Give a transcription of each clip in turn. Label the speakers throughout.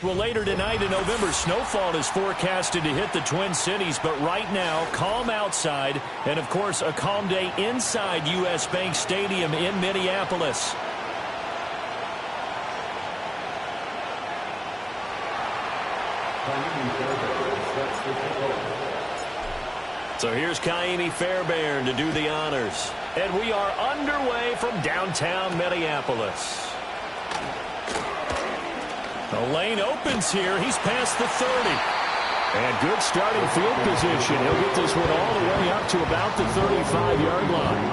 Speaker 1: Well, later tonight in November, snowfall is forecasted to hit the Twin Cities, but right now, calm outside, and of course, a calm day inside U.S. Bank Stadium in Minneapolis. So here's Kaimi Fairbairn to do the honors. And we are underway from downtown Minneapolis. The lane opens here. He's past the 30. And good starting field position. He'll get this one all the way up to about the 35-yard line.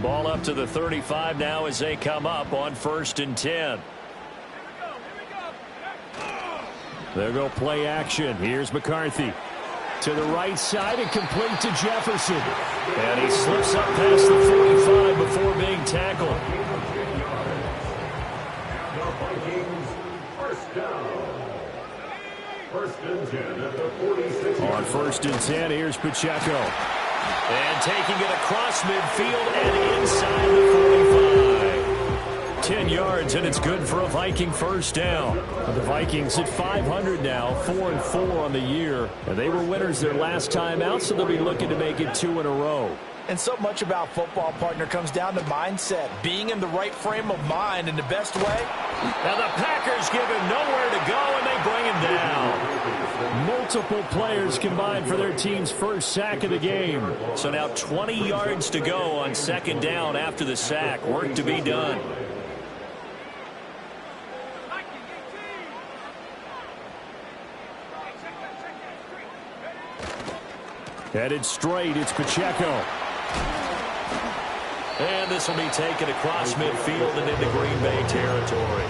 Speaker 1: Ball up to the 35 now as they come up on 1st and 10. There go play action. Here's McCarthy. To the right side and complete to Jefferson. And he slips up past the 45 before being tackled.
Speaker 2: The Vikings first down. 1st and 10 at the 46.
Speaker 1: On 1st and 10, here's Pacheco. And taking it across midfield and inside the 45. 10 yards, and it's good for a Viking first down. The Vikings at 500 now, 4-4 on the year. And they were winners their last time out, so they'll be looking to make it 2 in a row.
Speaker 3: And so much about football, partner, comes down to mindset. Being in the right frame of mind in the best way.
Speaker 1: Now the Packers give him nowhere to go, and they bring him down. Multiple players combined for their team's first sack of the game. So now 20 yards to go on 2nd down after the sack. Work to be done. Headed straight, it's Pacheco. And this will be taken across midfield and into Green Bay territory.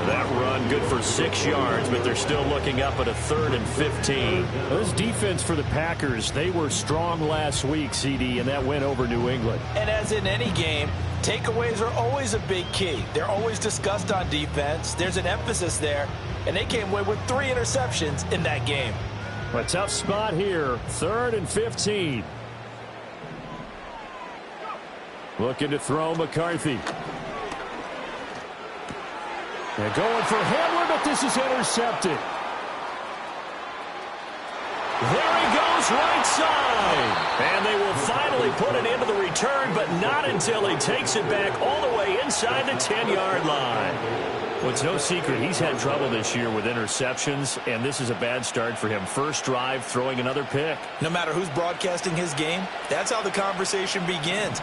Speaker 1: That run good for 6 yards, but they're still looking up at a 3rd and 15. This defense for the Packers, they were strong last week, CD, and that win over New England.
Speaker 3: And as in any game, takeaways are always a big key. They're always discussed on defense. There's an emphasis there, and they came away with 3 interceptions in that game.
Speaker 1: A tough spot here, 3rd and 15. Looking to throw McCarthy. They're going for Hamler, but this is intercepted. There he goes, right side. And they will finally put it into the return, but not until he takes it back all the way inside the 10-yard line. Well, it's no secret he's had trouble this year with interceptions, and this is a bad start for him. First drive, throwing another pick.
Speaker 3: No matter who's broadcasting his game, that's how the conversation begins.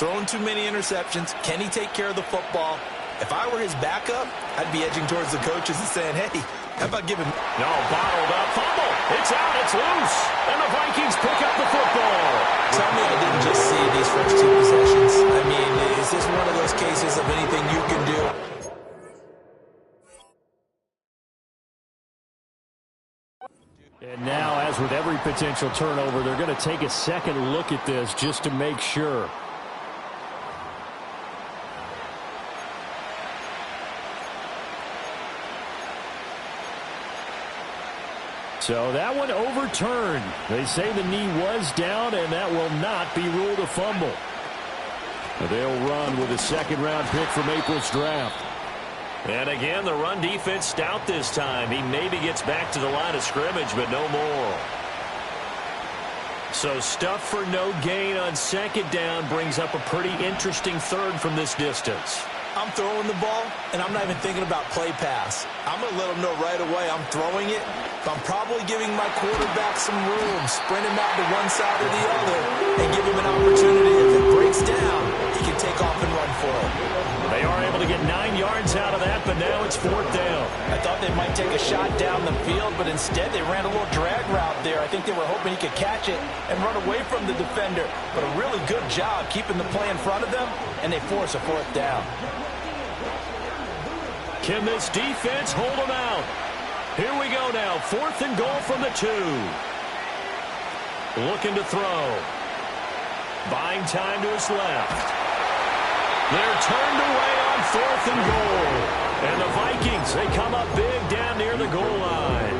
Speaker 3: Throwing too many interceptions, can he take care of the football? If I were his backup, I'd be edging towards the coaches and saying, hey, how about giving...
Speaker 1: No, bottled up, fumble. It's out, it's loose. And the Vikings pick up the football.
Speaker 3: Tell me I didn't just see these first 2 possessions. I mean, is this one of those cases of anything you can do?
Speaker 1: And now, as with every potential turnover, they're going to take a second look at this just to make sure. So that one overturned. They say the knee was down, and that will not be ruled a fumble. They'll run with a 2nd-round pick from April's draft. And again, the run defense stout this time. He maybe gets back to the line of scrimmage, but no more. So stuff for no gain on 2nd down brings up a pretty interesting 3rd from this distance.
Speaker 3: I'm throwing the ball, and I'm not even thinking about play pass. I'm going to let them know right away I'm throwing it, but I'm probably giving my quarterback some room, sprint him out to one side or the other, and give him an opportunity. If it breaks down, he can take off and run for it.
Speaker 1: They are able to get 9 yards out of that, but now it's 4th down.
Speaker 3: I thought they might take a shot down the field, but instead they ran a little drag route there. I think they were hoping he could catch it and run away from the defender. But a really good job keeping the play in front of them, and they force a 4th down.
Speaker 1: Can this defense hold them out? Here we go now. 4th and goal from the 2. Looking to throw. Buying time to his left. They're turned away on 4th and goal. And the Vikings, they come up big down near the goal line.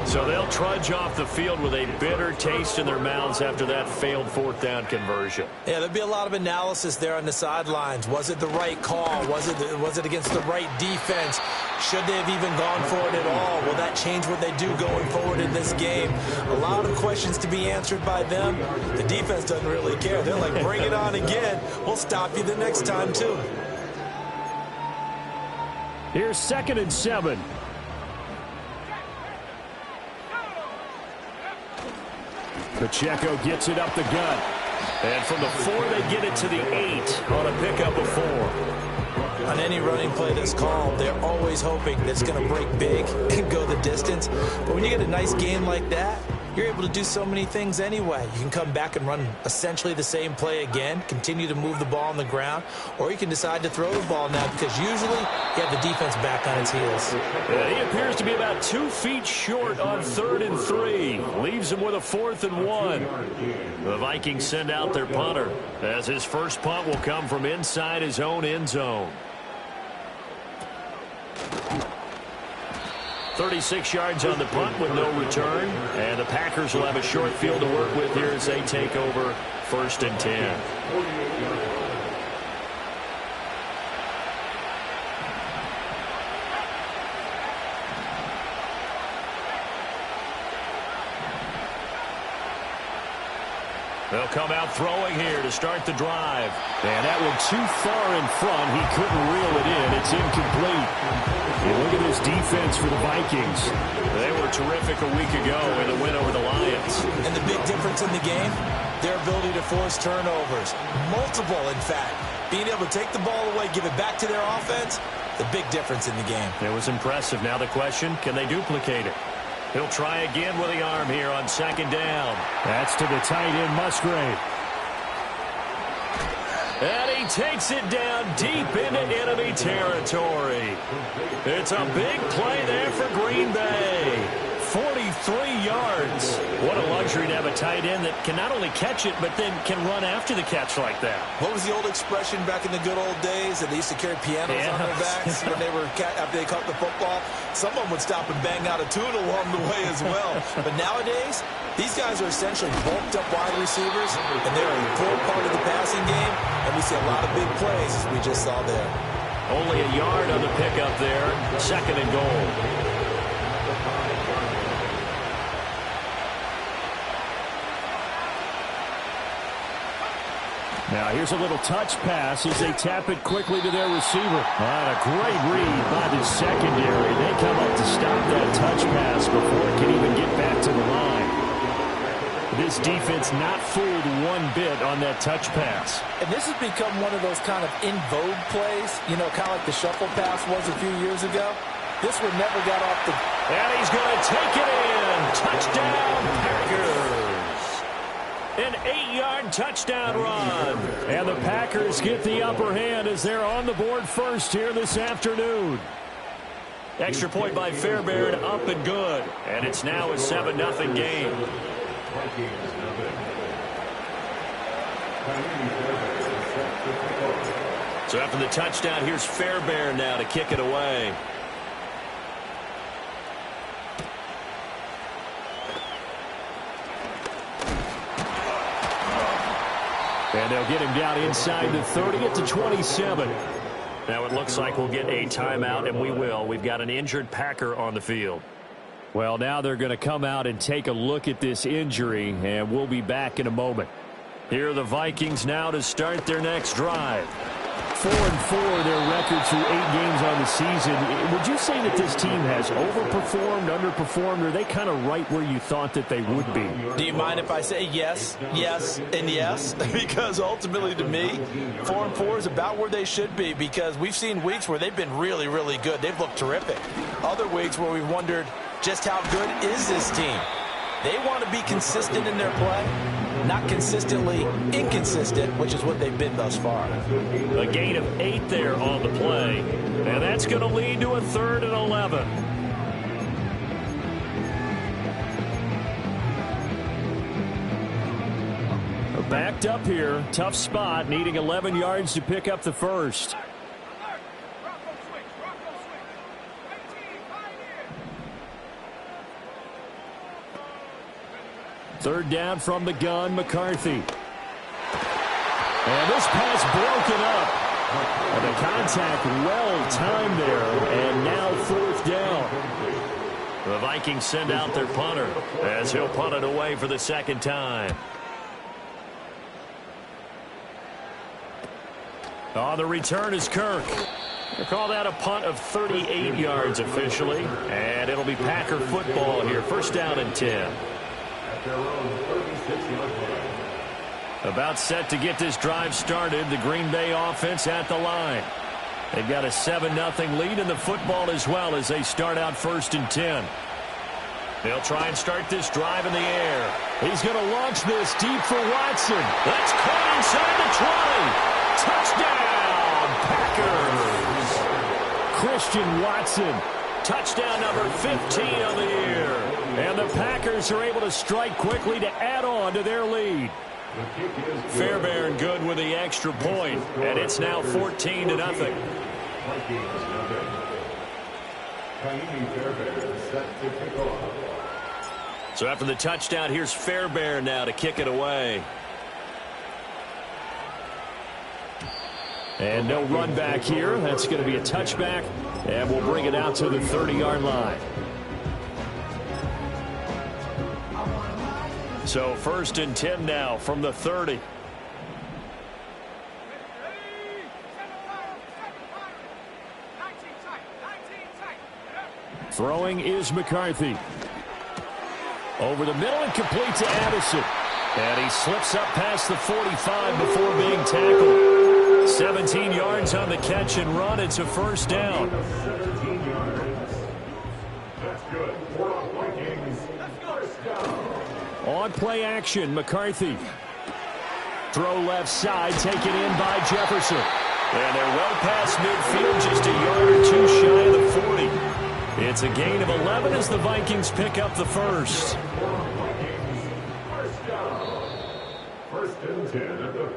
Speaker 1: So they'll trudge off the field with a bitter taste in their mouths after that failed fourth down conversion.
Speaker 3: Yeah, there'll be a lot of analysis there on the sidelines. Was it the right call? Was it against the right defense? Should they have even gone for it at all? Will that change what they do going forward in this game? A lot of questions to be answered by them. The defense doesn't really care. They're like, bring it on again. We'll stop you the next time, too.
Speaker 1: Here's 2nd and 7. Pacheco gets it up the gut. And from the 4, they get it to the 8 on a pickup of 4.
Speaker 3: On any running play that's called, they're always hoping that it's going to break big and go the distance. But when you get a nice game like that, you're able to do so many things anyway. You can come back and run essentially the same play again, continue to move the ball on the ground, or you can decide to throw the ball now because usually you have the defense back on its heels.
Speaker 1: He appears to be about 2 feet short on 3rd and 3. Leaves him with a 4th and 1. The Vikings send out their punter as his first punt will come from inside his own end zone. 36 yards on the punt with no return. And the Packers will have a short field to work with here as they take over 1st and 10. They'll come out throwing here to start the drive. And that one too far in front. He couldn't reel it in. It's incomplete. And look at this defense for the Vikings. They were terrific a week ago in the win over the Lions.
Speaker 3: And the big difference in the game, their ability to force turnovers. Multiple, in fact. Being able to take the ball away, give it back to their offense, the big difference in the game.
Speaker 1: It was impressive. Now the question, can they duplicate it? He'll try again with the arm here on 2nd down. That's to the tight end, Musgrave. And he takes it down deep into enemy territory. It's a big play there for Green Bay. 43 yards. What a luxury to have a tight end that can not only catch it, but then can run after the catch like that.
Speaker 3: What was the old expression back in the good old days that they used to carry pianos on their backs when after they caught the football? Someone would stop and bang out a tune along the way as well. But nowadays, these guys are essentially bulked up wide receivers, and they're an important part of the passing game, and we see a lot of big plays as we just saw there.
Speaker 1: Only a yard on the pickup there. 2nd and goal. Now here's a little touch pass as they tap it quickly to their receiver. And a great read by the secondary. They come up to stop that touch pass before it can even get back to the line. This defense not fooled one bit on that touch pass.
Speaker 4: And this has become one of those kind of in vogue plays, you know, kind of like the shuffle pass was a few years ago. This one never got off the...
Speaker 1: And he's going to take it in. Touchdown, Packers. An 8-yard touchdown run. And the Packers get the upper hand as they're on the board first here this afternoon. Extra point by Fairbairn, up and good. And it's now a 7-0 game. So after the touchdown, here's Fairbairn now to kick it away. And they'll get him down inside the 30 at the 27. Now it looks like we'll get a timeout, and we will. We've got an injured Packer on the field. Well, now they're going to come out and take a look at this injury, and we'll be back in a moment. Here are the Vikings now to start their next drive. 4-4 their record through 8 games on the season. Would you say that this team has overperformed, underperformed, or are they kind of right where you thought that they would be?
Speaker 3: Do you mind if I say yes, yes, and yes? Because ultimately to me, 4-4 is about where they should be because we've seen weeks where they've been really, really good. They've looked terrific. Other weeks where we've wondered just how good is this team? They want to be consistent in their play, not consistently inconsistent, which is what they've been thus far.
Speaker 1: A gain of 8 there on the play, and that's going to lead to a 3rd and 11. Backed up here, tough spot, needing 11 yards to pick up the first. Third down from the gun, McCarthy. And this pass broken up. And the contact well-timed there, and now fourth down. The Vikings send out their punter as he'll punt it away for the second time. On the return is Kirk. They call that a punt of 38 yards officially, and it'll be Packer football here. First down and 10. About set to get this drive started. The Green Bay offense at the line. They've got a 7-0 lead in the football as well as they start out first and 10. They'll try and start this drive in the air. He's going to launch this deep for Watson. That's caught inside the 20. Touchdown, Packers. Christian Watson. Touchdown number 15 on the year. And the Packers are able to strike quickly to add on to their lead. Fairbairn good with the extra point, and it's now 14-0. So after the touchdown, here's Fairbairn now to kick it away. And no run back here. That's going to be a touchback, and we'll bring it out to the 30-yard line. So first and 10 now from the 30. Throwing is McCarthy. Over the middle and complete to Addison. And he slips up past the 45 before being tackled. 17 yards on the catch and run. It's a first down.
Speaker 2: 17 yards. That's good. For the Vikings. First down.
Speaker 1: On play action, McCarthy. Throw left side, taken in by Jefferson. And they're well past midfield, just a yard or two shy of the 40. It's a gain of 11 as the Vikings pick up the first.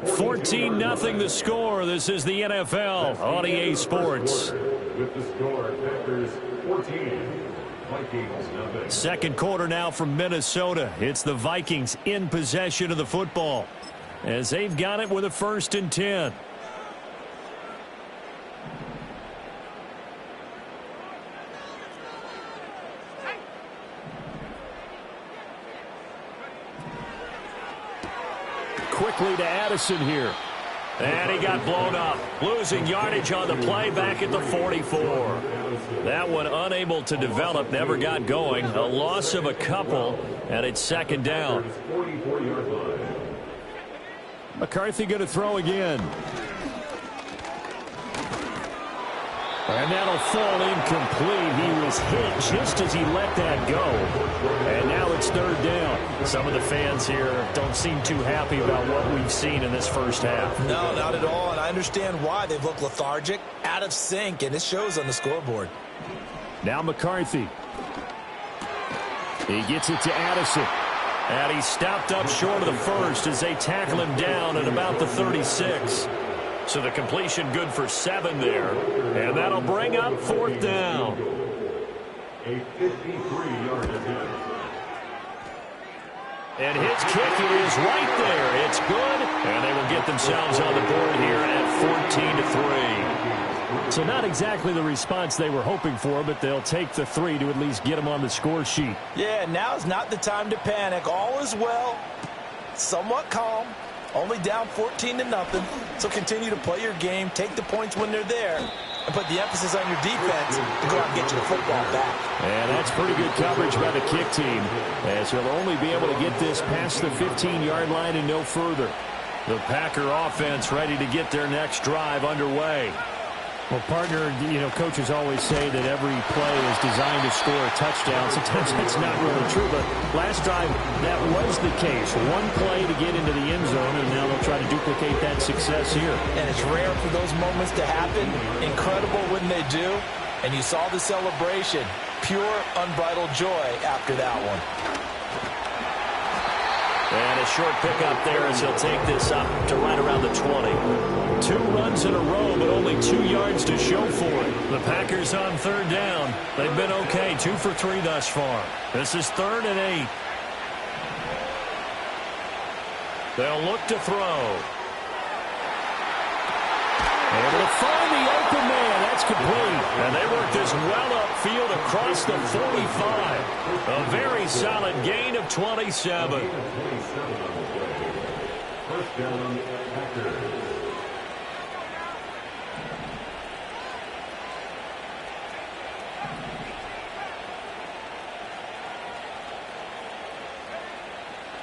Speaker 1: 14-0 the score. This is the NFL on EA Sports.
Speaker 2: With the score, Packers 14.
Speaker 1: Second quarter now from Minnesota. It's the Vikings in possession of the football as they've got it with a first and 10. Quickly to Addison here. And he got blown up. Losing yardage on the play back at the 44. That one unable to develop, never got going. A loss of a couple, and it's second down. McCarthy going to throw again. And that'll fall incomplete. He was hit just as he let that go. And now it's third down. Some of the fans here don't seem too happy about what we've seen in this first half.
Speaker 3: No, not at all. And I understand why. They've looked lethargic, out of sync, and it shows on the scoreboard.
Speaker 1: Now McCarthy. He gets it to Addison. And he's stopped up short of the first as they tackle him down at about the 36. So the completion good for 7 there. And that'll bring up fourth down.
Speaker 2: A 53-yard attempt.
Speaker 1: And his kick is right there. It's good. And they will get themselves on the board here at 14-3. So not exactly the response they were hoping for, but they'll take the 3 to at least get them on the score sheet.
Speaker 3: Yeah, now's not the time to panic. All is well. Somewhat calm. Only down 14-0. So continue to play your game, take the points when they're there, and put the emphasis on your defense to go out and get your football back.
Speaker 1: And that's pretty good coverage by the kick team, as he'll only be able to get this past the 15-yard line and no further. The Packer offense ready to get their next drive underway. Well, partner, coaches always say that every play is designed to score a touchdown. Sometimes that's not really true, but last drive, that was the case. One play to get into the end zone, and now they'll try to duplicate that success here.
Speaker 3: And it's rare for those moments to happen. Incredible when they do. And you saw the celebration. Pure, unbridled joy after that one.
Speaker 1: And a short pickup there as he'll take this up to right around the 20. 2 runs in a row, but only 2 yards to show for it. The Packers on third down. They've been okay, 2 for 3 thus far. This is 3rd and 8. They'll look to throw. Able to find the open man. That's complete. And they work this well upfield across the 45. A very solid gain of 27.
Speaker 2: First down, Packers.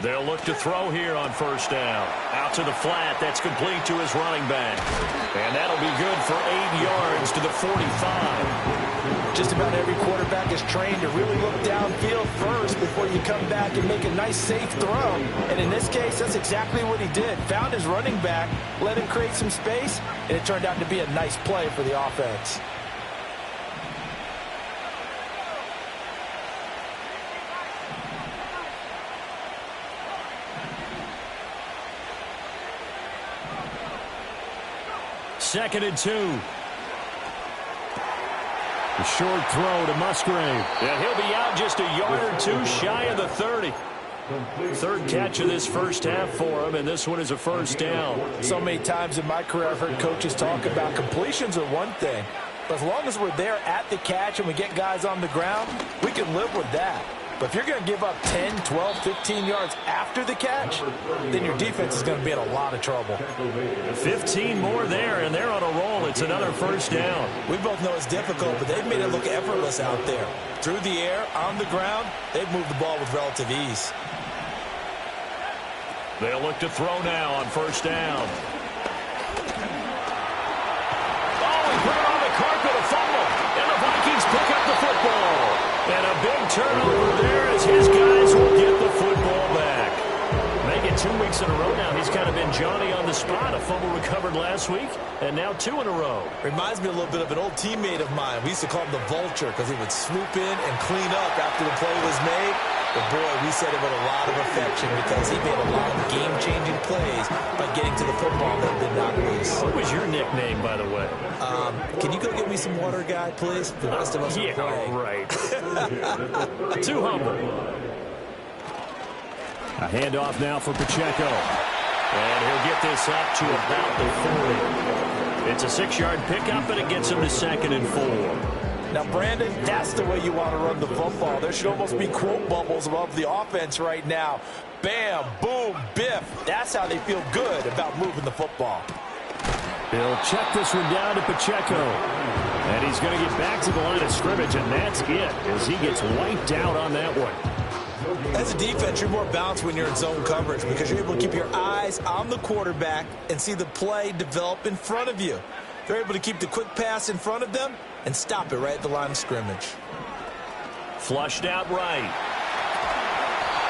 Speaker 1: They'll look to throw here on first down. Out to the flat. That's complete to his running back. And that'll be good for 8 yards to the 45.
Speaker 4: Just about every quarterback is trained to really look downfield first before you come back and make a nice, safe throw. And in this case, that's exactly what he did. Found his running back, let him create some space, and it turned out to be a nice play for the offense.
Speaker 1: Second and 2. The short throw to Musgrave. And he'll be out just a yard or two shy of the 30. Third catch of this first half for him, and this one is a first down.
Speaker 4: So many times in my career I've heard coaches talk about completions are one thing. But as long as we're there at the catch and we get guys on the ground, we can live with that. But if you're going to give up 10, 12, 15 yards after the catch, then your defense is going to be in a lot of trouble.
Speaker 1: 15 more there, and they're on a roll. It's another first down.
Speaker 3: We both know it's difficult, but they've made it look effortless out there. Through the air, on the ground, they've moved the ball with relative ease.
Speaker 1: They'll look to throw now on first down. Oh, he put it on the carpet, a fumble, and the Vikings pick up the football. And a big turnover there as his guys will get the football back. Make it 2 weeks in a row now. He's kind of been Johnny on the spot. A fumble recovered last week, and now 2 in a row.
Speaker 3: Reminds me a little bit of an old teammate of mine. We used to call him the Vulture because he would swoop in and clean up after the play was made. But, boy, we said it with a lot of affection because he made a lot of game-changing plays by getting to the football that did not lose.
Speaker 1: What was your nickname, by the way?
Speaker 3: Can you go get me some water, guy, please? The rest of us are playing.
Speaker 1: Right. Too humble. A handoff now for Pacheco. And he'll get this up to about the 40. It's a 6-yard pickup, and it gets him to 2nd and 4.
Speaker 4: Now, Brandon, that's the way you want to run the football. There should almost be quote bubbles above the offense right now. Bam, boom, biff. That's how they feel good about moving the football.
Speaker 1: He'll check this one down to Pacheco. And he's going to get back to the line of scrimmage, and that's it as he gets wiped out on that one.
Speaker 3: As a defense, you're more balanced when you're in zone coverage because you're able to keep your eyes on the quarterback and see the play develop in front of you. They're able to keep the quick pass in front of them and stop it right at the line of scrimmage.
Speaker 1: Flushed out right.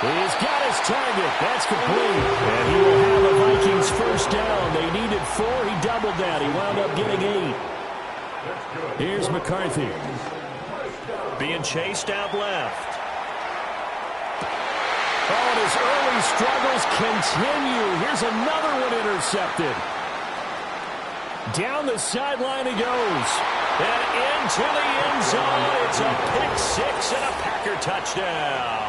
Speaker 1: He's got his target. That's complete. And he will have a Vikings first down. They needed 4. He doubled that. He wound up getting 8. Here's McCarthy. Being chased out left. Oh, and his early struggles continue. Here's another one intercepted. Down the sideline he goes. And into the end zone. It's a pick 6 and a Packer touchdown.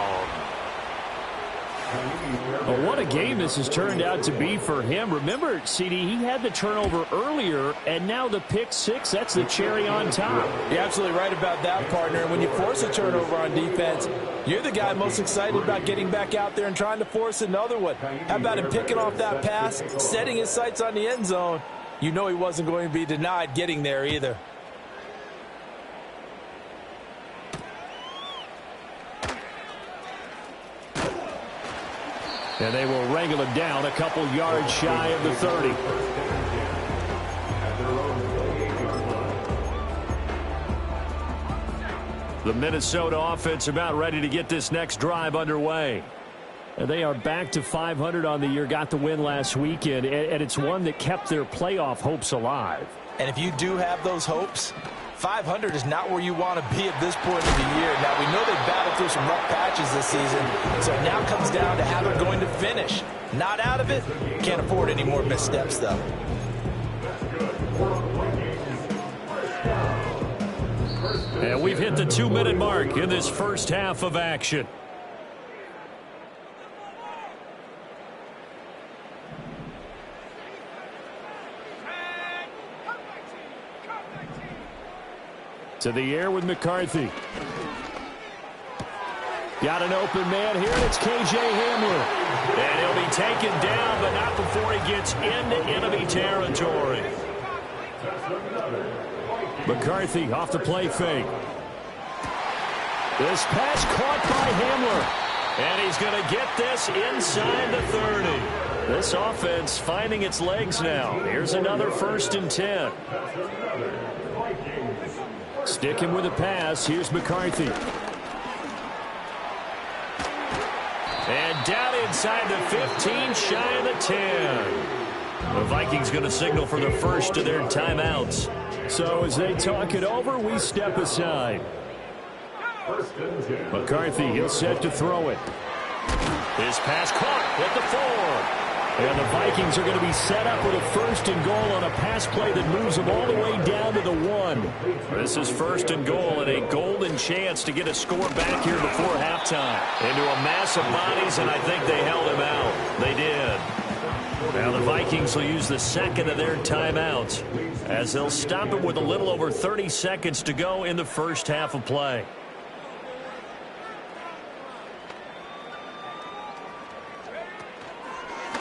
Speaker 1: Well, what a game this has turned out to be for him. Remember, CD, he had the turnover earlier, and now the pick 6, that's the cherry on top.
Speaker 4: You're absolutely right about that, partner. And when you force a turnover on defense, you're the guy most excited about getting back out there and trying to force another one. How about him picking off that pass, setting his sights on the end zone? You know he wasn't going to be denied getting there either.
Speaker 1: And they will wrangle him down a couple yards shy of the 30. The Minnesota offense about ready to get this next drive underway. And they are back to 500 on the year, got the win last weekend, and it's one that kept their playoff hopes alive.
Speaker 4: And if you do have those hopes, 500 is not where you want to be at this point of the year. Now, we know they've battled through some rough patches this season, so it now comes down to how they're going to finish. Not out of it. Can't afford any more missteps, though.
Speaker 1: And we've hit the 2-minute mark in this first half of action. To the air with McCarthy. Got an open man here, and it's K.J. Hamler. And he'll be taken down, but not before he gets into enemy territory. McCarthy off the play fake. This pass caught by Hamler. And he's going to get this inside the 30. This offense finding its legs now. Here's another 1st and 10. Sticking with the pass. Here's McCarthy. And down inside the 15, shy of the 10. The Vikings going to signal for the first of their timeouts. So as they talk it over, we step aside. McCarthy, he'll set to throw it. His pass caught at the 4. And the Vikings are going to be set up with a 1st and goal on a pass play that moves them all the way down to the 1. This is 1st and goal and a golden chance to get a score back here before halftime. Into a mass of bodies, and I think they held him out. They did. Now the Vikings will use the 2nd of their timeouts as they'll stop it with a little over 30 seconds to go in the first half of play.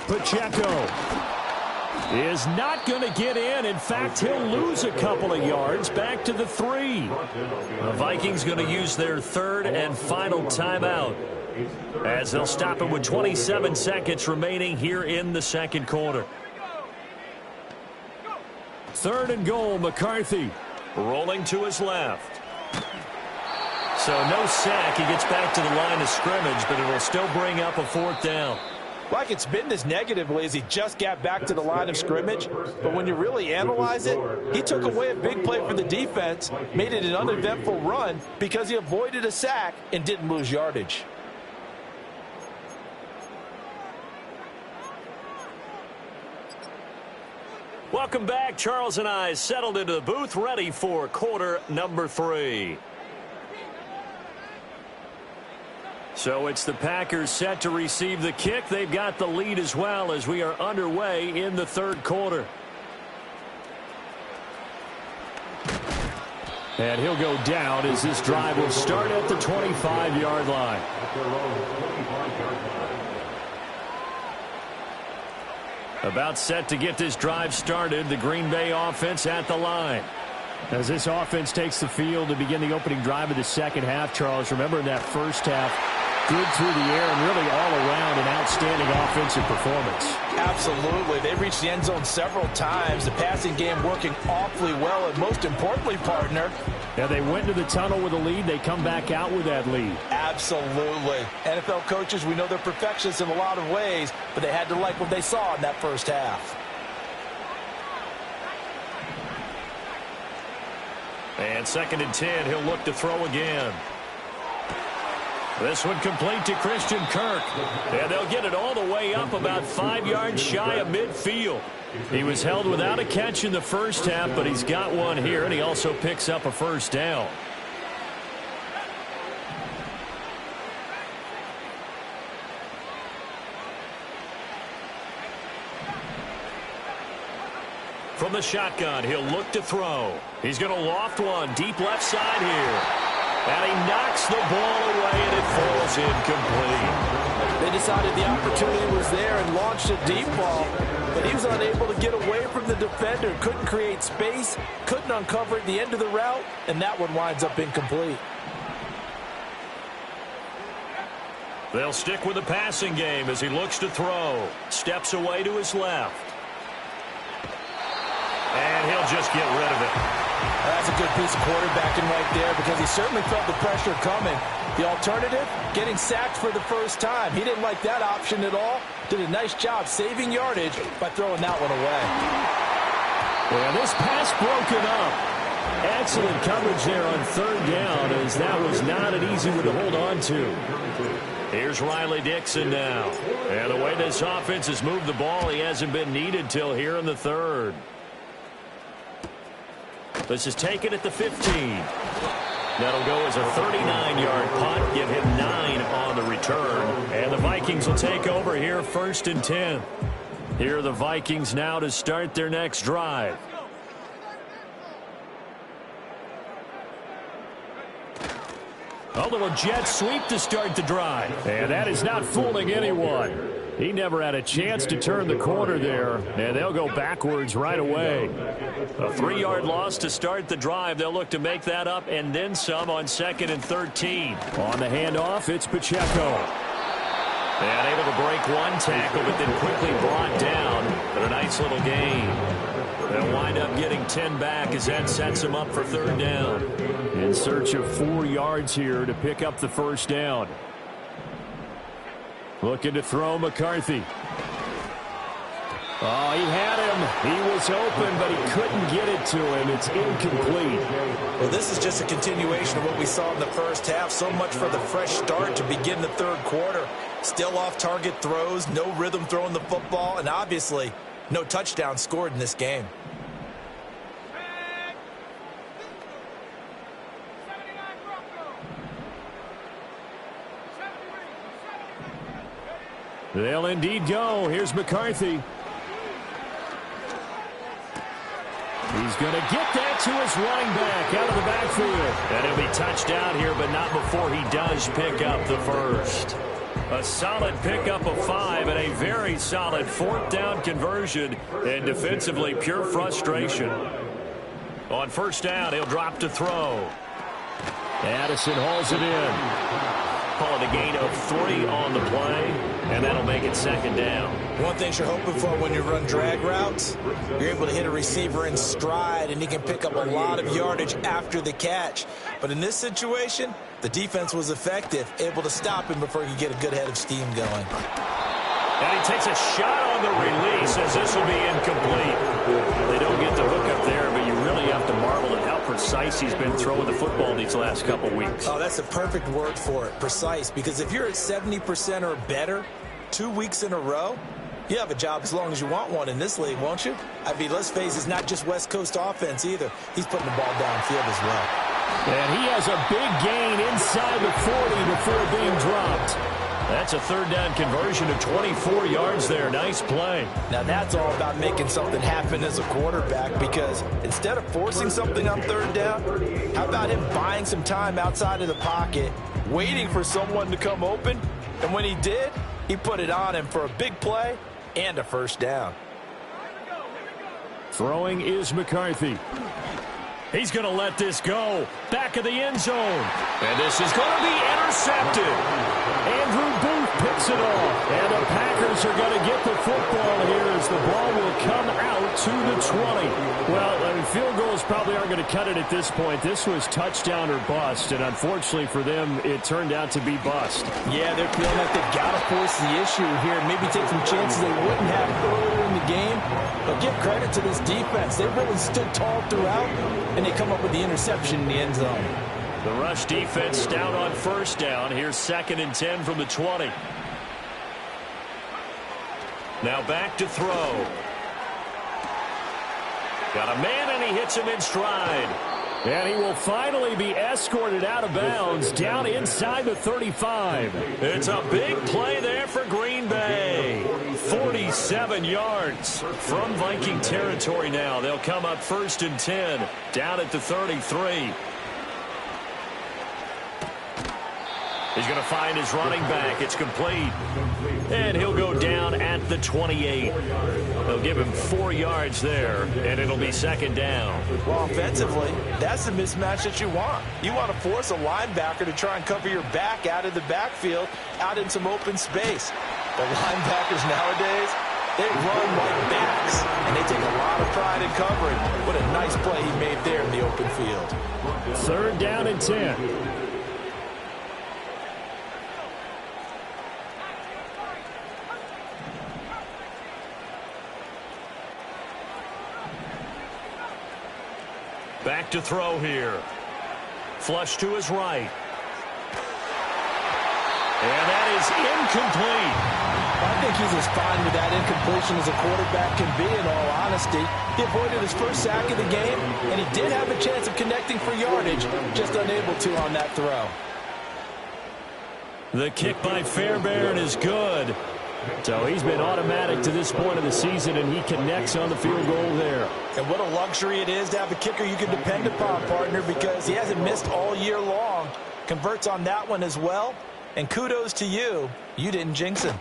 Speaker 1: Pacheco is not going to get in. In fact, he'll lose a couple of yards back to the 3. The Vikings going to use their 3rd and final timeout as they'll stop it with 27 seconds remaining here in the 2nd quarter. 3rd and goal, McCarthy rolling to his left. So no sack. He gets back to the line of scrimmage, but it'll still bring up a 4th down.
Speaker 4: Like it's been this negatively as he just got back to the line of scrimmage. But when you really analyze it, he took away a big play for the defense, made it an uneventful run because he avoided a sack and didn't lose yardage.
Speaker 1: Welcome back. Charles and I settled into the booth ready for quarter number 3. So it's the Packers set to receive the kick. They've got the lead as well as we are underway in the 3rd quarter. And he'll go down as this drive will start at the 25-yard line. About set to get this drive started, the Green Bay offense at the line. As this offense takes the field to begin the opening drive of the 2nd half, Charles, remember in that 1st half, good through the air and really all around an outstanding offensive performance.
Speaker 4: Absolutely. They reached the end zone several times. The passing game working awfully well, and most importantly, partner.
Speaker 1: Yeah, they went into the tunnel with a lead. They come back out with that lead.
Speaker 4: Absolutely. NFL coaches, we know they're perfectionists in a lot of ways, but they had to like what they saw in that 1st half.
Speaker 1: And 2nd and 10, he'll look to throw again. This one complete to Christian Kirk. And they'll get it all the way up about 5 yards shy of midfield. He was held without a catch in the 1st half, but he's got one here, and he also picks up a 1st down. From the shotgun, he'll look to throw. He's going to loft one deep left side here. And he knocks the ball away, and it falls incomplete.
Speaker 4: They decided the opportunity was there and launched a deep ball, but he was unable to get away from the defender, couldn't create space, couldn't uncover at the end of the route, and that one winds up incomplete.
Speaker 1: They'll stick with the passing game as he looks to throw. Steps away to his left. And he'll just get rid of it.
Speaker 4: That's a good piece of quarterbacking right there because he certainly felt the pressure coming. The alternative, getting sacked for the 1st time. He didn't like that option at all. Did a nice job saving yardage by throwing that one away.
Speaker 1: Well, this pass broken up. Excellent coverage there on 3rd down as that was not an easy one to hold on to. Here's Riley Dixon now. And the way this offense has moved the ball, he hasn't been needed till here in the 3rd. This is taken at the 15. That'll go as a 39-yard punt. Give him 9 on the return. And the Vikings will take over here 1st and 10. Here are the Vikings now to start their next drive. A little jet sweep to start the drive. And that is not fooling anyone. He never had a chance to turn the corner there, and they'll go backwards right away. A 3-yard loss to start the drive. They'll look to make that up and then some on 2nd and 13. On the handoff, it's Pacheco. And able to break one tackle, but then quickly brought down. But a nice little gain. They'll wind up getting 10 back as that sets them up for 3rd down. In search of 4 yards here to pick up the 1st down. Looking to throw McCarthy. Oh, he had him. He was open, but he couldn't get it to him. It's incomplete.
Speaker 3: Well, this is just a continuation of what we saw in the first half. So much for the fresh start to begin the 3rd quarter. Still off-target throws, no rhythm throwing the football, and obviously no touchdown scored in this game.
Speaker 1: They'll indeed go. Here's McCarthy. He's going to get that to his running back out of the backfield. And he'll be touched out here, but not before he does pick up the 1st. A solid pickup of 5 and a very solid 4th down conversion. And defensively, pure frustration. On 1st down, he'll drop to throw. Addison hauls it in. Call it a gain of 3 on the play, and that'll make it 2nd down.
Speaker 3: One thing you're hoping for when you run drag routes, you're able to hit a receiver in stride, and he can pick up a lot of yardage after the catch. But in this situation, the defense was effective, able to stop him before he could get a good head of steam going.
Speaker 1: And he takes a shot on the release as this will be incomplete. They don't get the hook up there, but you really have to marvel at how precise he's been throwing the football these last couple weeks.
Speaker 3: Oh, that's a perfect word for it, precise, because if you're at 70% or better 2 weeks in a row, you have a job as long as you want one in this league, won't you? I mean, let's face it, it's not just West Coast offense either. He's putting the ball downfield as well.
Speaker 1: And he has a big gain inside the 40 before being dropped. That's a 3rd down conversion of 24 yards there. Nice play.
Speaker 3: Now that's all about making something happen as a quarterback, because instead of forcing something on 3rd down, how about him buying some time outside of the pocket, waiting for someone to come open, and when he did, he put it on him for a big play and a 1st down.
Speaker 1: Throwing is McCarthy. He's going to let this go. Back of the end zone. And this is going to be intercepted. Andrew Booth picks it off. And the Packers are going to get the football here as the ball will come out to the 20. Well, I mean, field goals probably aren't going to cut it at this point. This was touchdown or bust. And unfortunately for them, it turned out to be bust.
Speaker 3: Yeah, they're feeling like they've got to force the issue here. Maybe take some chances they wouldn't have earlier in the game. But give credit to this defense. They really stood tall throughout. And they come up with the interception in the end zone.
Speaker 1: The rush defense stout on 1st down. Here's 2nd and 10 from the 20. Now back to throw. Got a man, and he hits him in stride. And he will finally be escorted out of bounds down inside the 35. It's a big play there for Green Bay. 47 yards from Viking territory now. They'll come up 1st and 10 down at the 33. He's going to find his running back. It's complete. And he'll go down at the 28. They'll give him 4 yards there, and it'll be 2nd down.
Speaker 3: Well, offensively, that's the mismatch that you want. You want to force a linebacker to try and cover your back out of the backfield, out in some open space. The linebackers nowadays, they run like backs, and they take a lot of pride in covering. What a nice play he made there in the open field.
Speaker 1: 3rd down and 10. Back to throw here. Flush to his right. And that is incomplete.
Speaker 3: I think he's as fine with that incompletion as a quarterback can be, in all honesty. He avoided his 1st sack of the game, and he did have a chance of connecting for yardage, just unable to on that throw.
Speaker 1: The kick by Fairbairn is good. So he's been automatic to this point of the season, and he connects on the field goal there.
Speaker 3: And what a luxury it is to have a kicker you can depend upon, partner, because he hasn't missed all year long. converts on that one as well. And kudos to you. You didn't jinx him.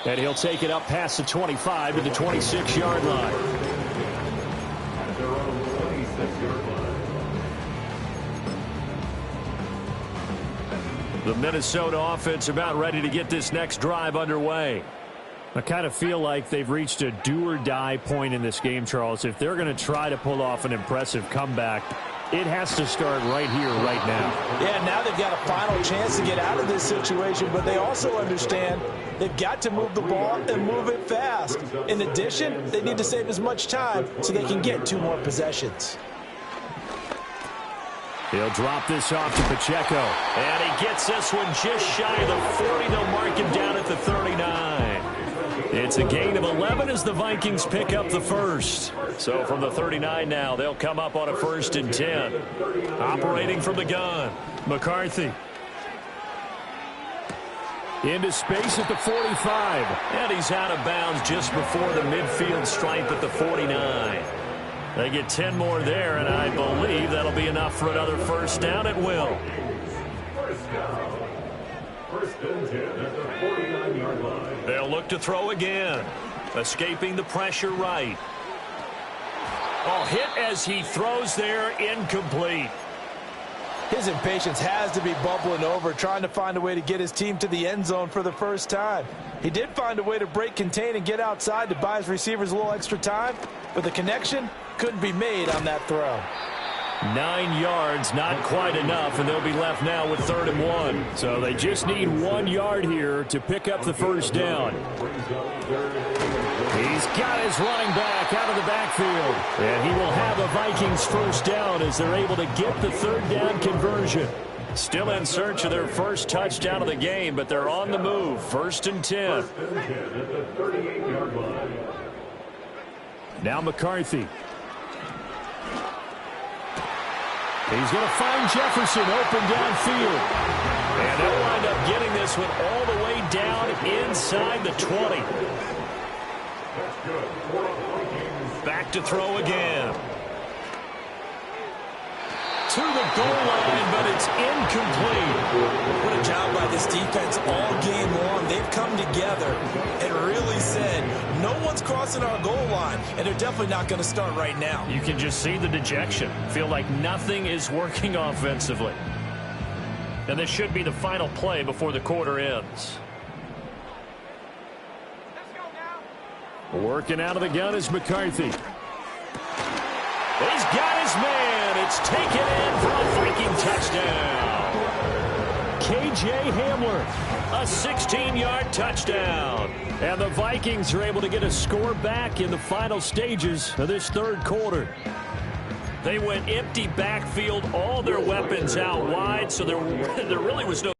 Speaker 1: And he'll take it up past the 25 to the 26-yard line.
Speaker 2: At their own 26-yard line.
Speaker 1: The Minnesota offense about ready to get this next drive underway. I kind of feel like they've reached a do-or-die point in this game, Charles. If they're going to try to pull off an impressive comeback, it has to start right here, right now.
Speaker 3: Yeah, now they've got a final chance to get out of this situation, but they also understand they've got to move the ball and move it fast. In addition, they need to save as much time so they can get 2 more possessions.
Speaker 1: He'll drop this off to Pacheco. And he gets this one just shy of the 40. They'll mark him down at the 39. It's a gain of 11 as the Vikings pick up the first. So from the 39 now, they'll come up on a 1st and 10. Operating from the gun, McCarthy. Into space at the 45. And he's out of bounds just before the midfield stripe at the 49. They get 10 more there, and I believe that'll be enough for another first down at will.
Speaker 2: First down. 1st and 10 at the 49-yard line.
Speaker 1: They'll look to throw again. Escaping the pressure right. Oh, hit as he throws there, incomplete.
Speaker 3: His impatience has to be bubbling over, trying to find a way to get his team to the end zone for the first time. He did find a way to break contain and get outside to buy his receivers a little extra time, but the connection couldn't be made on that throw.
Speaker 1: 9 yards, not quite enough, and they'll be left now with 3rd and 1. So they just need 1 yard here to pick up the first down. He's got his running back out of the backfield, and he will have a Vikings first down as they're able to get the 3rd down conversion. Still in search of their first touchdown of the game, but they're on the move. 1st and 10.
Speaker 2: First and 10 at the 38-yard line.
Speaker 1: Now McCarthy. He's going to find Jefferson open downfield. And they'll wind up getting this one all the way down inside the 20.
Speaker 2: That's good.
Speaker 1: Back to throw again. To the goal line, but it's incomplete.
Speaker 3: What a job by this defense all game long. They've come together and really said, no one's crossing our goal line, and they're definitely not going to start right now.
Speaker 1: You can just see the dejection. Feel like nothing is working offensively. And this should be the final play before the quarter ends. Working out of the gun is McCarthy. He's got his man. It's taken in for a Viking touchdown. K.J. Hamler, a 16-yard touchdown. And the Vikings are able to get a score back in the final stages of this 3rd quarter. They went empty backfield, all their weapons out wide, so there really was no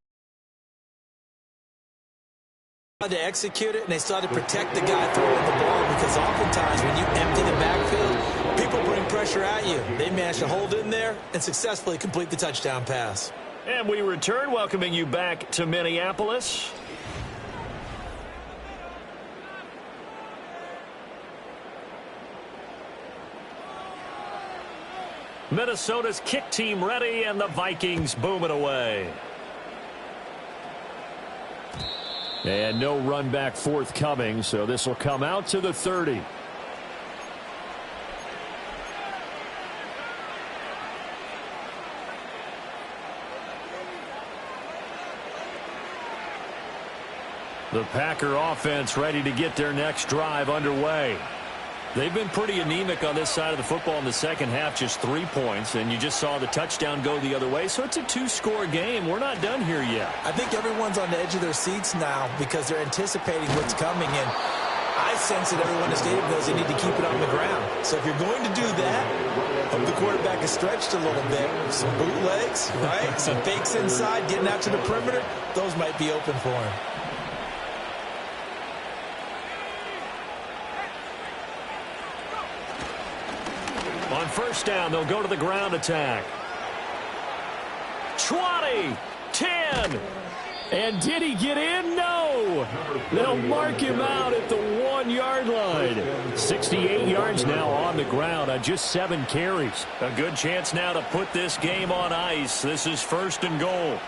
Speaker 3: to execute it, and they started to protect the guy throwing the ball, because oftentimes when you empty the backfield, people bring pressure at you. They managed to hold in there and successfully complete the touchdown pass.
Speaker 1: And we return, welcoming you back to Minneapolis. Minnesota's kick team ready, and the Vikings booming away. And no run back forthcoming, so this will come out to the 30. The Packer offense ready to get their next drive underway. They've been pretty anemic on this side of the football in the second half, just 3 points, and you just saw the touchdown go the other way, so it's a 2-score game. We're not done here yet.
Speaker 3: I think everyone's on the edge of their seats now because they're anticipating what's coming, and I sense that everyone in the stadium knows they need to keep it on the ground. So if you're going to do that, hope the quarterback is stretched a little bit. Some bootlegs, right? Some fakes inside, getting out to the perimeter. Those might be open for him.
Speaker 1: On first down, they'll go to the ground attack. 20, 10. And did he get in? No. throw. They'll mark him out at the 1-yard line. 68 yards now on the ground on just 7 carries. A good chance now to put this game on ice. This is 1st and goal.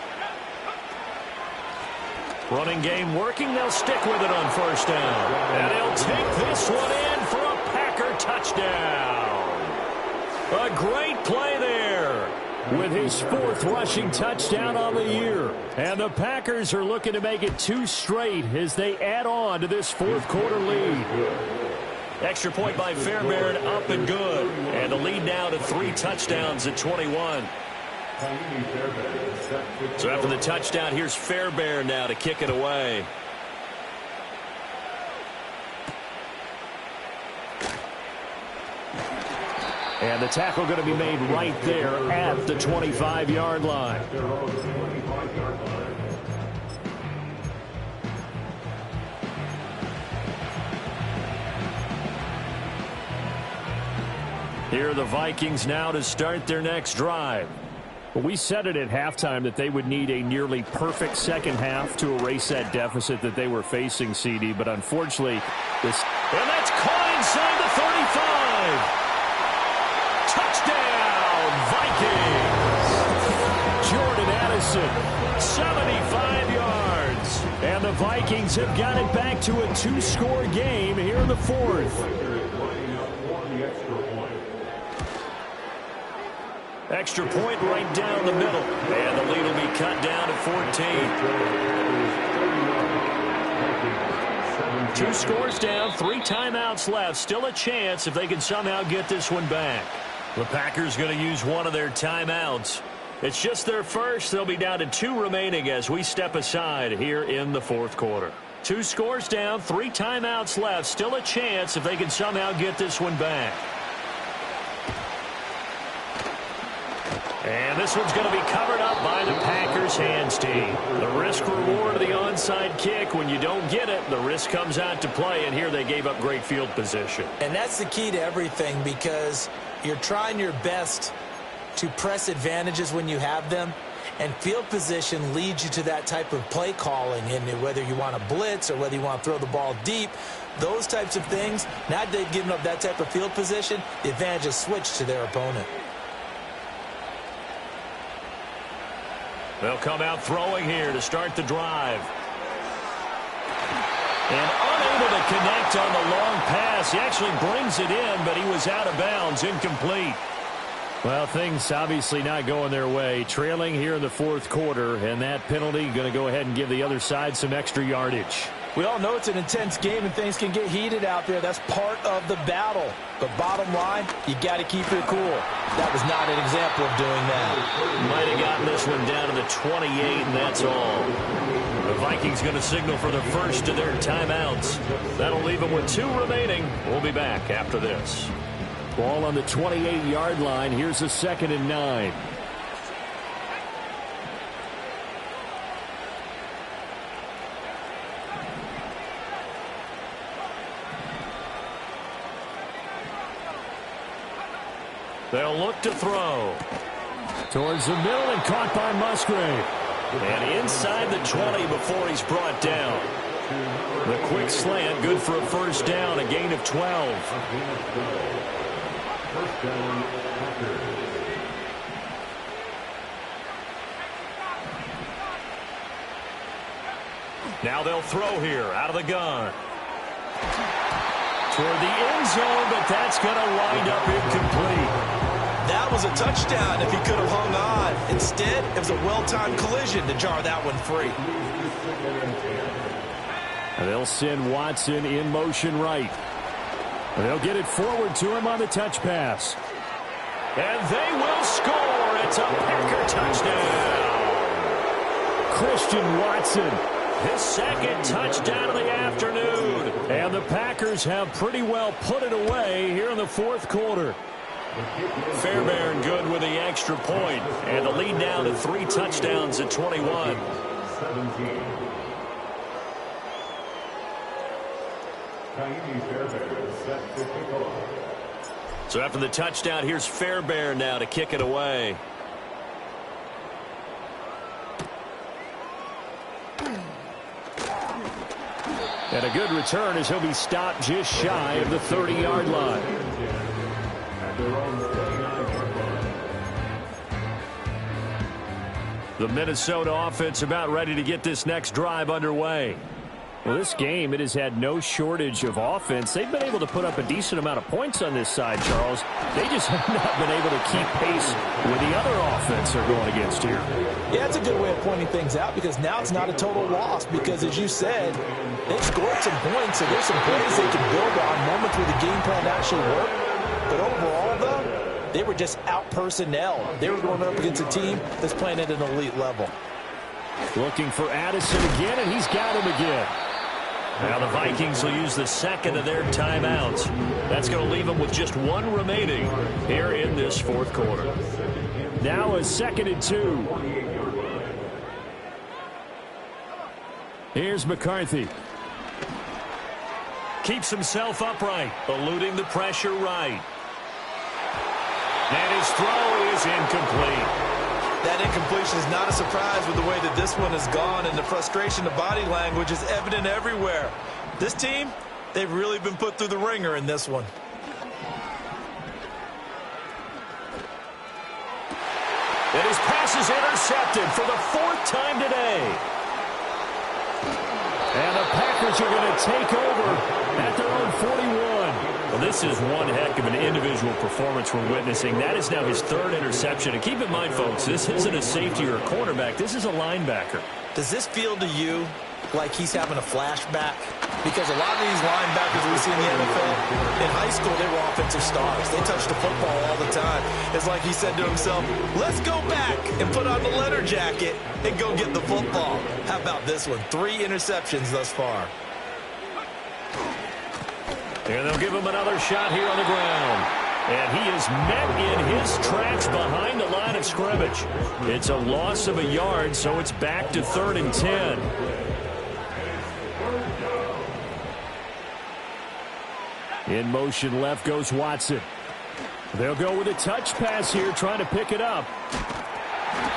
Speaker 1: Running game working. They'll stick with it on 1st down. And he'll take this one in for a Packer touchdown. A great play there with his 4th rushing touchdown on the year. And the Packers are looking to make it 2 straight as they add on to this 4th quarter lead. Extra point by Fairbairn, up and good. And the lead now to 3 touchdowns at 21. So after the touchdown, here's Fairbairn now to kick it away. And the tackle going to be made right there at the 25-yard line. Here are the Vikings now to start their next drive. Well, we said it at halftime that they would need a nearly perfect second half to erase that deficit that they were facing, CD. But unfortunately, this... And that's caught inside the 35. Touchdown, Vikings. Jordan Addison, 75 yards. And the Vikings have got it back to a 2-score game here in the 4th. Extra point right down the middle. And the lead will be cut down to 14. 2 scores down, 3 timeouts left. Still a chance if they can somehow get this one back. The Packers going to use one of their timeouts. It's just their first. They'll be down to 2 remaining as we step aside here in the 4th quarter. 2 scores down, 3 timeouts left. Still a chance if they can somehow get this one back. And this one's going to be covered up by the Packers hands team. The risk-reward of the onside kick. When you don't get it, the risk comes out to play, and here they gave up great field position.
Speaker 3: And that's the key to everything, because you're trying your best to press advantages when you have them, and field position leads you to that type of play calling. And whether you want to blitz or whether you want to throw the ball deep, those types of things, now that they've given up that type of field position, the advantage is switched to their opponent.
Speaker 1: They'll come out throwing here to start the drive. And unable to connect on the long pass. He actually brings it in, but he was out of bounds, incomplete. Well, things obviously not going their way. Trailing here in the 4th quarter, and that penalty going to go ahead and give the other side some extra yardage.
Speaker 4: We all know it's an intense game and things can get heated out there. That's part of the battle. But bottom line, you got to keep your cool. That was not an example of doing that.
Speaker 1: Might have gotten this one down to the 28, and that's all. The Vikings going to signal for the first of their timeouts. That'll leave them with 2 remaining. We'll be back after this. Ball on the 28-yard line. Here's a 2nd and 9. They'll look to throw. Towards the middle and caught by Musgrave. And inside the 20 before he's brought down. The quick slant, good for a 1st down, a gain of 12. Now they'll throw here out of the gun. Toward the end zone, but that's going to wind up incomplete.
Speaker 3: That was a touchdown if he could have hung on. Instead, it was a well-timed collision to jar that one free.
Speaker 1: And they'll send Watson in motion right. And they'll get it forward to him on the touch pass. And they will score. It's a Packer touchdown. Christian Watson, his 2nd touchdown of the afternoon. And the Packers have pretty well put it away here in the 4th quarter. Fairbairn good with the extra point. And the lead down to 3 touchdowns at 21. So after the touchdown, here's Fairbairn now to kick it away. And a good return as he'll be stopped just shy of the 30-yard line. The Minnesota offense about ready to get this next drive underway. Well, this game, it has had no shortage of offense. They've been able to put up a decent amount of points on this side, Charles. They just have not been able to keep pace with the other offense they're going against here.
Speaker 4: Yeah, it's a good way of pointing things out because now it's not a total loss because, as you said, they've scored some points, so there's some plays they can build on, moments where the game plan actually worked. But overall, though, they were just out-personnel. They were going up against a team that's playing at an elite level.
Speaker 1: Looking for Addison again, and he's got him again. Now the Vikings will use the second of their timeouts. That's going to leave them with just one remaining here in this fourth quarter. Now a 2nd and 2. Here's McCarthy. Keeps himself upright, eluding the pressure right. And his throw is incomplete.
Speaker 3: That incompletion is not a surprise with the way that this one has gone, and the frustration of body language is evident everywhere. This team, they've really been put through the ringer in this one.
Speaker 1: And his pass is intercepted for the 4th time today. And the Packers are going to take over at their own 41. Well, this is one heck of an individual performance we're witnessing. That is now his 3rd interception. And keep in mind, folks, this isn't a safety or a cornerback. This is a linebacker.
Speaker 3: Does this feel to you like he's having a flashback? Because a lot of these linebackers we see in the NFL, in high school, they were offensive stars. They touched the football all the time. It's like he said to himself, let's go back and put on the leather jacket and go get the football. How about this one? 3 interceptions thus far.
Speaker 1: And they'll give him another shot here on the ground. And he is met in his tracks behind the line of scrimmage. It's a loss of a yard, so it's back to 3rd and 10. In motion left goes Watson. They'll go with a touch pass here, trying to pick it up.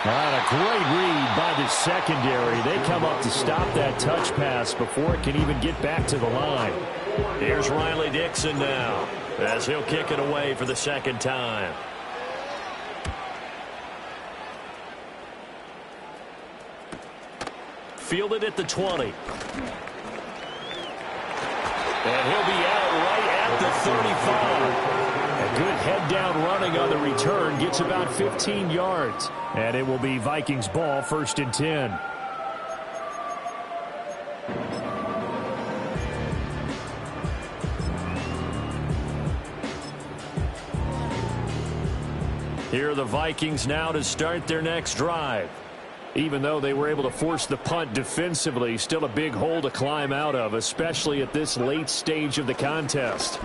Speaker 1: And a great read by the secondary. They come up to stop that touch pass before it can even get back to the line. Here's Riley Dixon now, as he'll kick it away for the 2nd time. Fielded at the 20. And he'll be out right at the 35. A good head-down running on the return. Gets about 15 yards. And it will be Vikings ball, 1st and 10. Here are the Vikings now to start their next drive. Even though they were able to force the punt defensively, still a big hole to climb out of, especially at this late stage of the contest.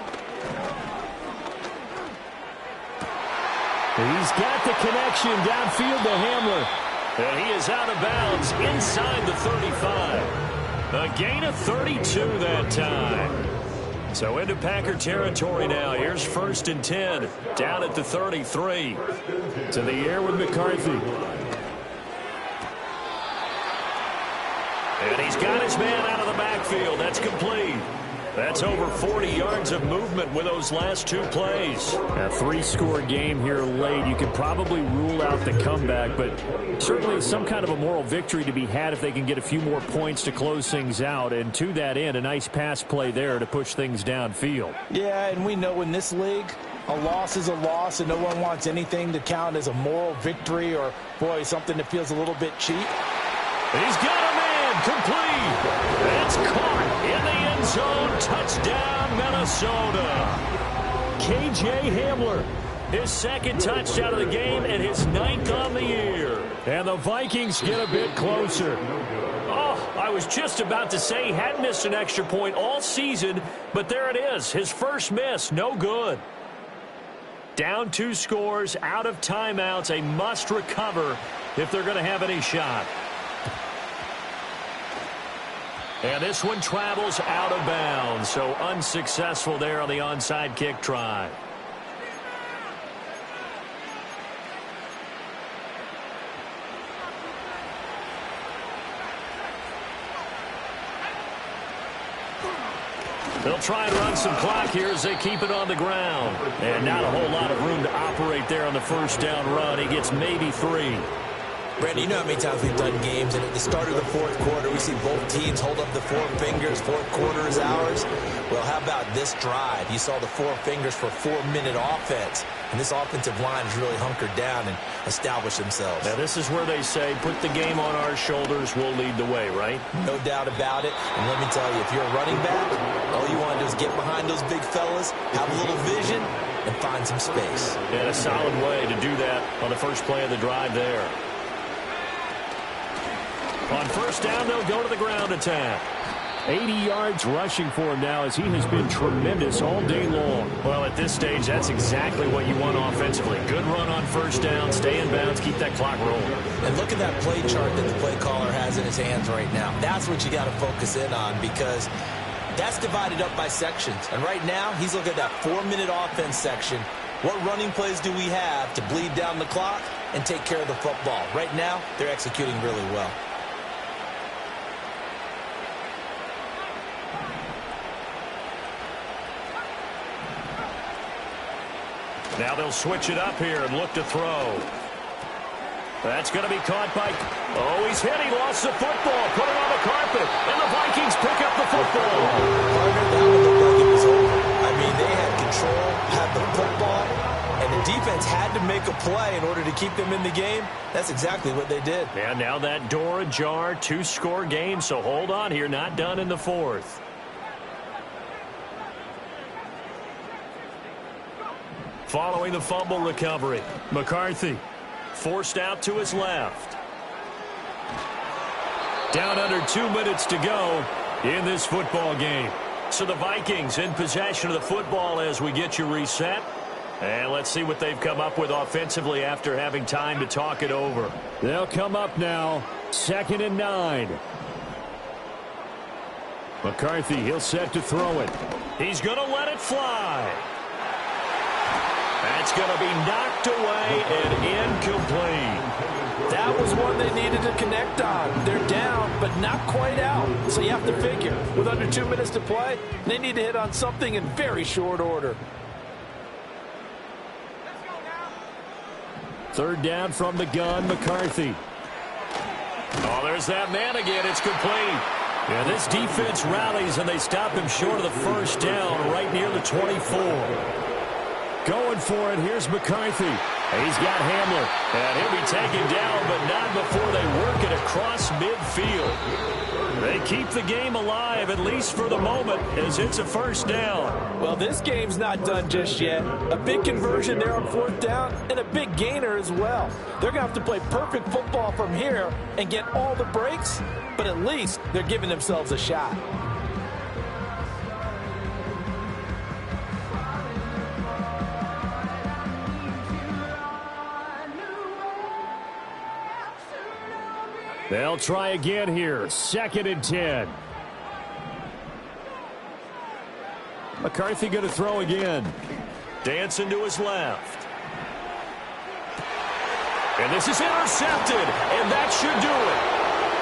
Speaker 1: He's got the connection downfield to Hamler. And he is out of bounds inside the 35. A gain of 32 that time. So into Packer territory now. Here's 1st and 10. Down at the 33. To the air with McCarthy. And he's got his man out of the backfield. That's complete. That's over 40 yards of movement with those last 2 plays. A 3-score game here late. You could probably rule out the comeback, but certainly some kind of a moral victory to be had if they can get a few more points to close things out. And to that end, a nice pass play there to push things downfield.
Speaker 4: Yeah, and we know in this league, a loss is a loss, and no one wants anything to count as a moral victory or, boy, something that feels a little bit cheap.
Speaker 1: He's got a man complete. That's caught in the end zone. Touchdown, Minnesota. K.J. Hamler, his 2nd touchdown of the game and his 9th on the year. And the Vikings get a bit closer. Oh, I was just about to say he hadn't missed an extra point all season, but there it is. His first miss, no good. Down 2 scores, out of timeouts, a must recover if they're going to have any shot. And this one travels out of bounds, so unsuccessful there on the onside kick try. They'll try and run some clock here as they keep it on the ground. And not a whole lot of room to operate there on the first down run. He gets maybe 3.
Speaker 3: Brandon, you know how many times we've done games, and at the start of the fourth quarter, we see both teams hold up the 4 fingers, fourth quarter is ours. Well, how about this drive? You saw the 4 fingers for 4-minute offense, and this offensive line has really hunkered down and established themselves.
Speaker 1: Now, this is where they say, put the game on our shoulders, we'll lead the way, right?
Speaker 3: No doubt about it, and let me tell you, if you're a running back, all you want to do is get behind those big fellas, have a little vision, and find some space.
Speaker 1: And a solid way to do that on the first play of the drive there. On first down, they'll go to the ground attack. 80 yards rushing for him now as he has been tremendous all day long. Well, at this stage, that's exactly what you want offensively. Good run on first down, stay in bounds, keep that clock rolling.
Speaker 3: And look at that play chart that the play caller has in his hands right now. That's what you got to focus in on because that's divided up by sections. And right now, he's looking at that 4-minute offense section. What running plays do we have to bleed down the clock and take care of the football? Right now, they're executing really well.
Speaker 1: Now they'll switch it up here and look to throw. That's going to be caught by... Oh, he's hit. He lost the football. Put it on the carpet. And the Vikings pick up the football.
Speaker 3: That would look like it was over. I mean, they had control, had the football, and the defense had to make a play in order to keep them in the game. That's exactly what they did.
Speaker 1: And now that door ajar, 2-score game. So hold on here. Not done in the fourth. Following the fumble recovery, McCarthy forced out to his left. Down under 2 minutes to go in this football game. So the Vikings in possession of the football as we get you reset. And let's see what they've come up with offensively after having time to talk it over. They'll come up now, 2nd and 9. McCarthy, he'll set to throw it. He's going to let it fly. That's going to be knocked away and incomplete.
Speaker 4: That was one they needed to connect on. They're down, but not quite out. So you have to figure, with under 2 minutes to play, they need to hit on something in very short order.
Speaker 1: Third down from the gun, McCarthy. Oh, there's that man again. It's complete. Yeah, this defense rallies, and they stop him short of the first down right near the 24. Going for it, here's McCarthy. He's got Hamler, and he'll be taken down, but not before they work it across midfield. They keep the game alive, at least for the moment, as it's a first down.
Speaker 4: Well, this game's not done just yet. A big conversion there on fourth down, and a big gainer as well. They're going to have to play perfect football from here and get all the breaks, but at least they're giving themselves a shot.
Speaker 1: They'll try again here. 2nd and 10. McCarthy going to throw again. Dancing to his left. And this is intercepted. And that should do it.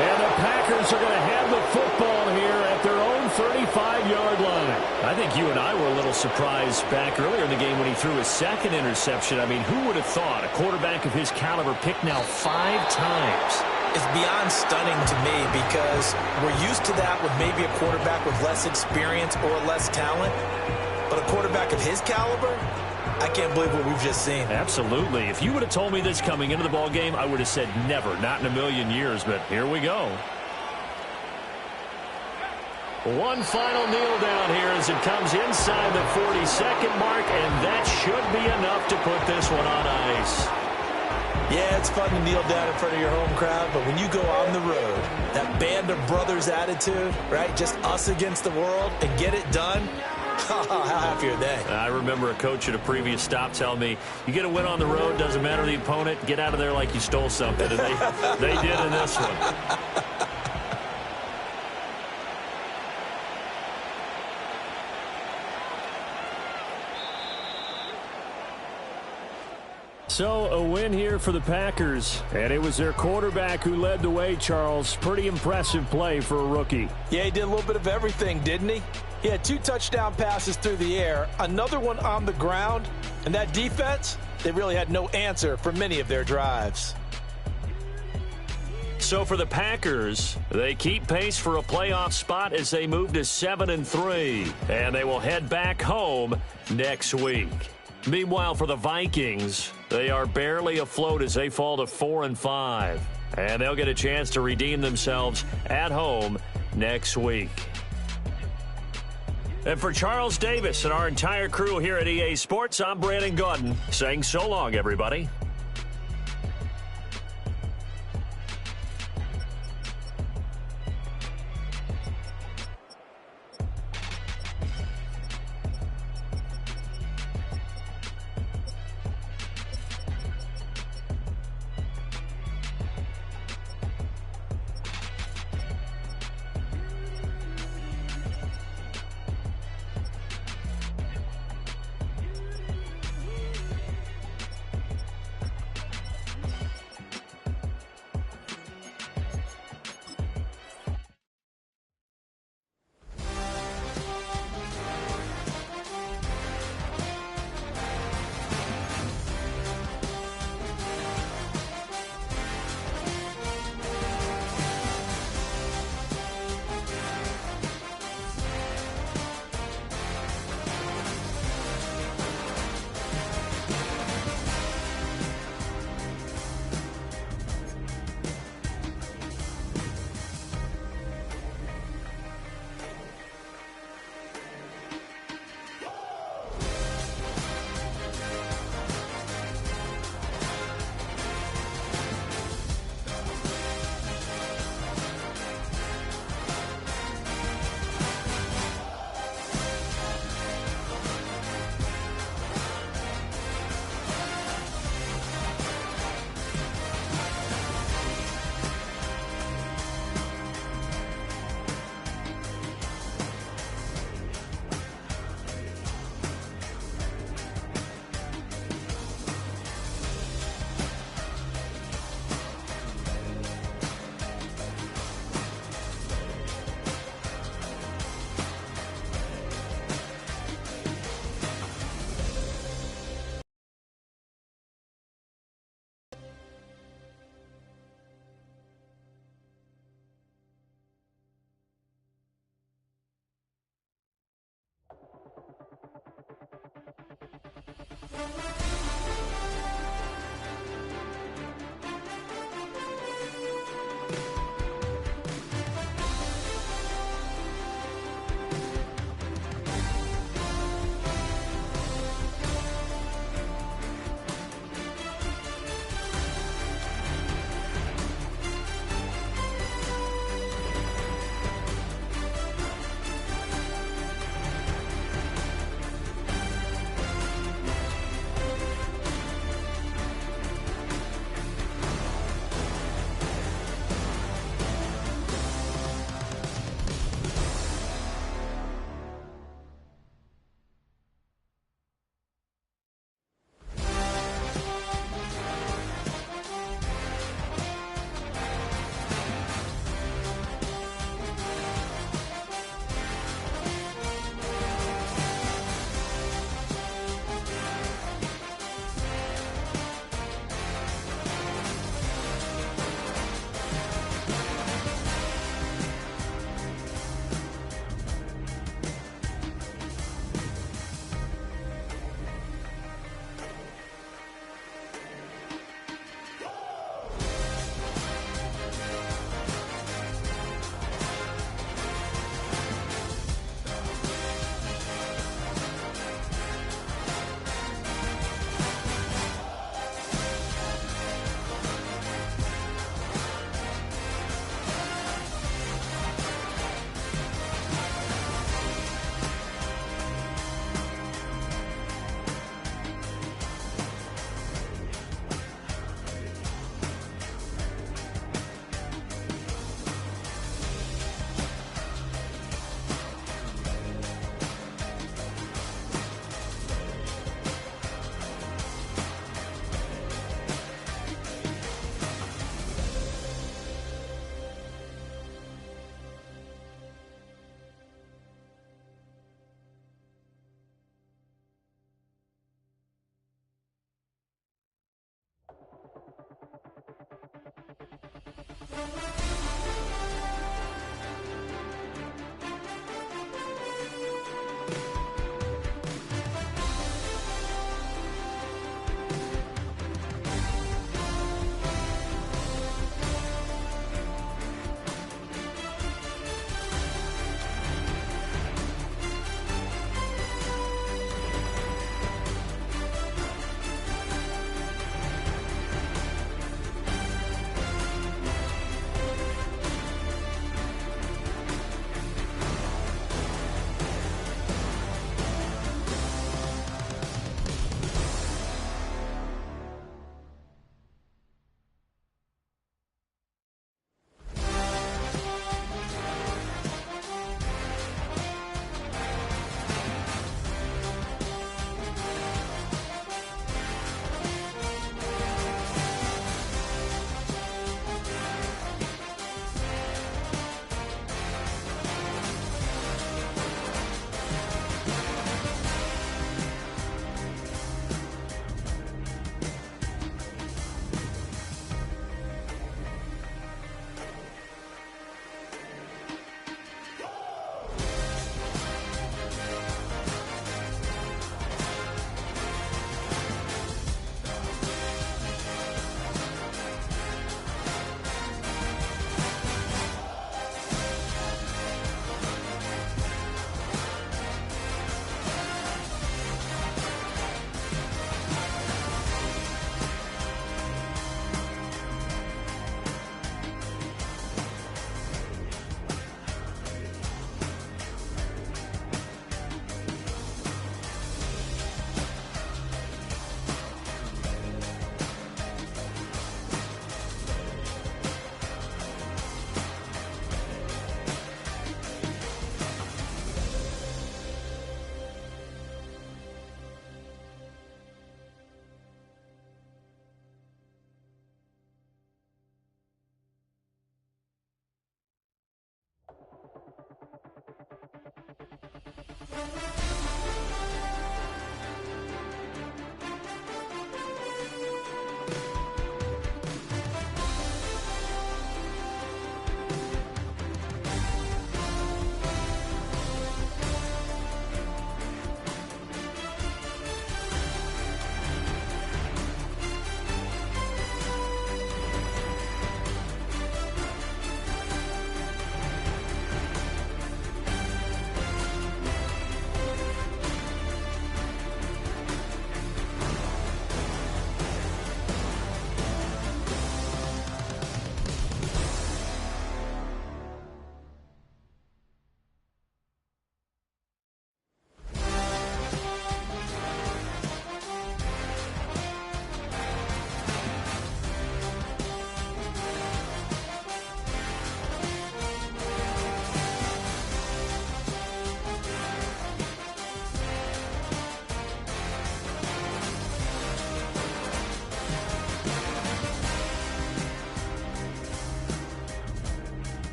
Speaker 1: And the Packers are going to have the football here at their own 35-yard line. I think you and I were a little surprised back earlier in the game when he threw his 2nd interception. I mean, who would have thought a quarterback of his caliber picked now 5 times?
Speaker 3: It's beyond stunning to me because we're used to that with maybe a quarterback with less experience or less talent. But a quarterback of his caliber, I can't believe what we've just seen.
Speaker 1: Absolutely. If you would have told me this coming into the ball game, I would have said never, not in a million years. But here we go. One final kneel down here as it comes inside the 40-second mark, and that should be enough to put this one on ice.
Speaker 3: Yeah, it's fun to kneel down in front of your home crowd, but when you go on the road, that band of brothers attitude, right, just us against the world, and get it done, how happy are they?
Speaker 1: I remember a coach at a previous stop telling me, you get a win on the road, doesn't matter the opponent, get out of there like you stole something, and they did in this one. So a win here for the Packers, and it was their quarterback who led the way, Charles. Pretty impressive play for a rookie.
Speaker 4: Yeah, he did a little bit of everything, didn't he? He had 2 touchdown passes through the air, another one on the ground, and that defense, they really had no answer for many of their drives.
Speaker 1: So for the Packers, they keep pace for a playoff spot as they move to 7-3, and they will head back home next week. Meanwhile, for the Vikings, they are barely afloat as they fall to 4-5, and they'll get a chance to redeem themselves at home next week. And for Charles Davis and our entire crew here at EA Sports, I'm Brandon Gaudin saying so long, everybody.